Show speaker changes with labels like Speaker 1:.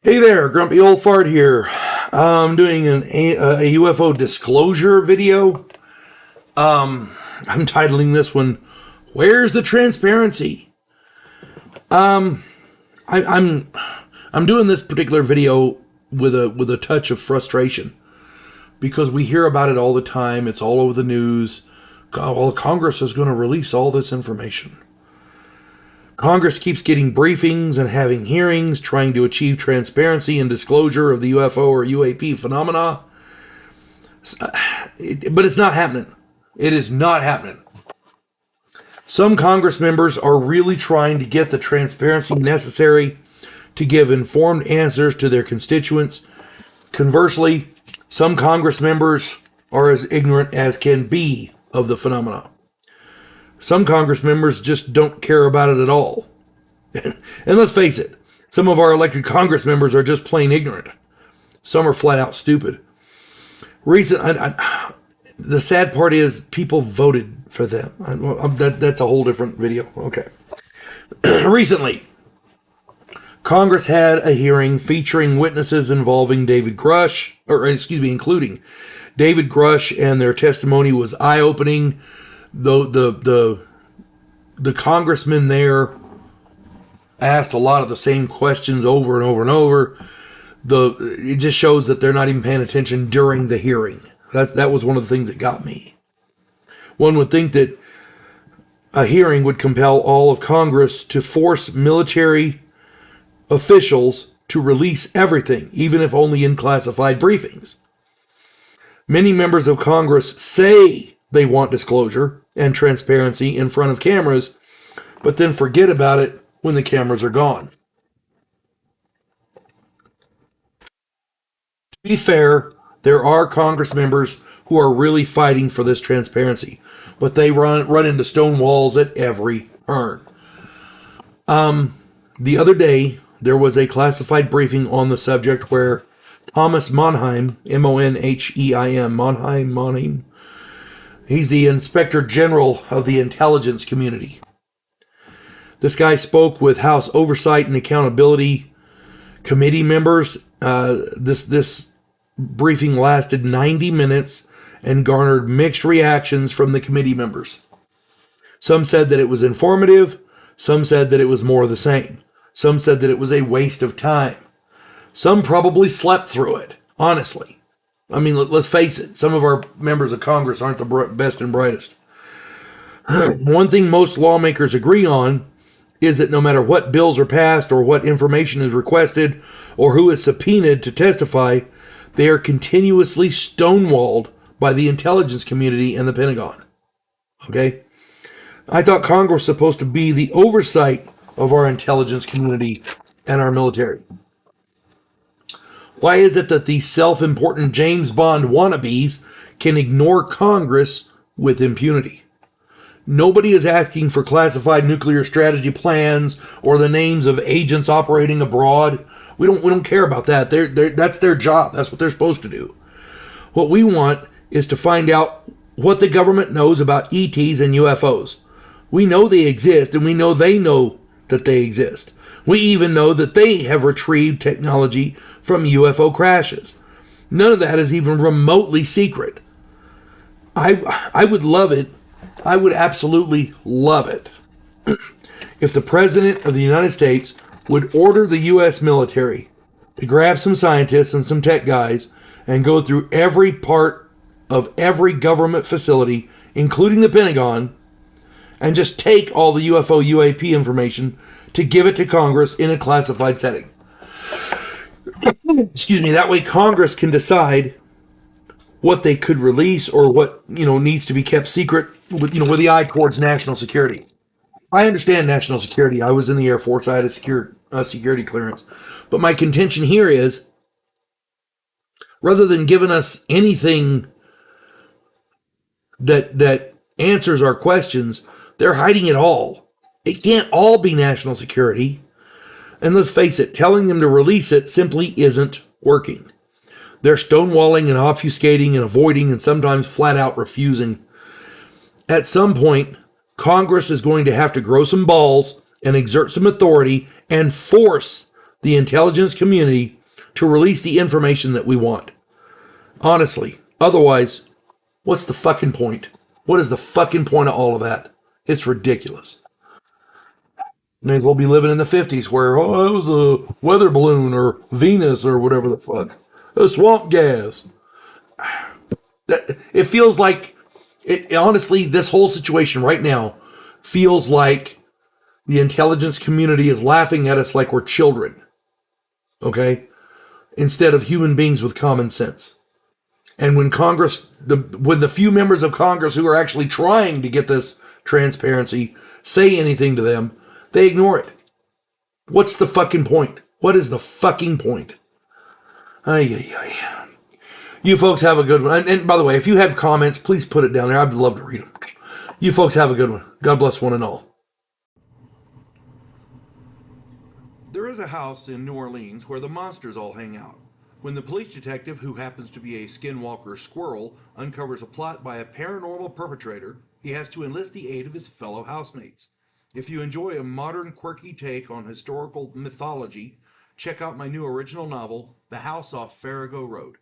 Speaker 1: Hey there, grumpy old fart here. I'm doing a UFO disclosure video. I'm titling this one, "Where's the Transparency?" Um, I'm doing this particular video with a touch of frustration because we hear about it all the time. It's all over the news. Well, Congress is going to release all this information. Congress keeps getting briefings and having hearings trying to achieve transparency and disclosure of the UFO or UAP phenomena. But it's not happening. It is not happening. Some Congress members are really trying to get the transparency necessary to give informed answers to their constituents. Conversely, some Congress members are as ignorant as can be of the phenomena. Some Congress members just don't care about it at all. And let's face it, some of our elected Congress members are just plain ignorant. Some are flat out stupid. The sad part is people voted for them. That's a whole different video. Okay. Recently, Congress had a hearing featuring witnesses involving including David Grush, and their testimony was eye-opening. The congressman there asked a lot of the same questions over and over and over. It just shows that they're not even paying attention during the hearing. That was one of the things that got me. One would think that a hearing would compel all of Congress to force military officials to release everything, even if only in classified briefings. Many members of Congress say they want disclosure and transparency in front of cameras, but then forget about it when the cameras are gone. To be fair, there are Congress members who are really fighting for this transparency, but they run into stone walls at every turn. The other day, there was a classified briefing on the subject where Thomas Monheim, Monheim, Monheim, he's the Inspector General of the intelligence community. This guy spoke with House Oversight and Accountability Committee members. This briefing lasted 90 minutes and garnered mixed reactions from the committee members. Some said that it was informative. Some said that it was more of the same. Some said that it was a waste of time. Some probably slept through it, honestly. I mean, let's face it, some of our members of Congress aren't the best and brightest. One thing most lawmakers agree on is that no matter what bills are passed or what information is requested or who is subpoenaed to testify, they are continuously stonewalled by the intelligence community and the Pentagon. Okay? I thought Congress was supposed to be the oversight of our intelligence community and our military. Why is it that these self-important James Bond wannabes can ignore Congress with impunity? Nobody is asking for classified nuclear strategy plans or the names of agents operating abroad. We don't care about that. That's their job. That's what they're supposed to do. What we want is to find out what the government knows about ETs and UFOs. We know they exist, and we know they know that they exist. We even know that they have retrieved technology from UFO crashes. None of that is even remotely secret. I would love it. I would absolutely love it if the President of the United States would order the U.S. military to grab some scientists and some tech guys and go through every part of every government facility, including the Pentagon, and just take all the UFO UAP information to give it to Congress in a classified setting. Excuse me. That way Congress can decide what they could release or what, needs to be kept secret with the eye towards national security. I understand national security. I was in the Air Force. I had a security clearance. But my contention here is, rather than giving us anything that answers our questions, they're hiding it all. It can't all be national security. And let's face it, telling them to release it simply isn't working. They're stonewalling and obfuscating and avoiding and sometimes flat out refusing. At some point, Congress is going to have to grow some balls and exert some authority and force the intelligence community to release the information that we want. Honestly. Otherwise, what's the fucking point? What is the fucking point of all of that? It's ridiculous. May as well be living in the 50s where, oh, it was a weather balloon or Venus or whatever the fuck. A swamp gas. It feels like, honestly, this whole situation right now feels like the intelligence community is laughing at us like we're children. Okay? Instead of human beings with common sense. And when when the few members of Congress who are actually trying to get this transparency say anything to them, they ignore it. What's the fucking point? What is the fucking point? Ay, ay, ay. You folks have a good one. And by the way, if you have comments, please put it down there. I'd love to read them. You folks have a good one. God bless one and all. There is a house in New Orleans where the monsters all hang out. When the police detective, who happens to be a skinwalker squirrel, uncovers a plot by a paranormal perpetrator, he has to enlist the aid of his fellow housemates. If you enjoy a modern, quirky take on historical mythology, check out my new original novel, The House Off Farrago Road.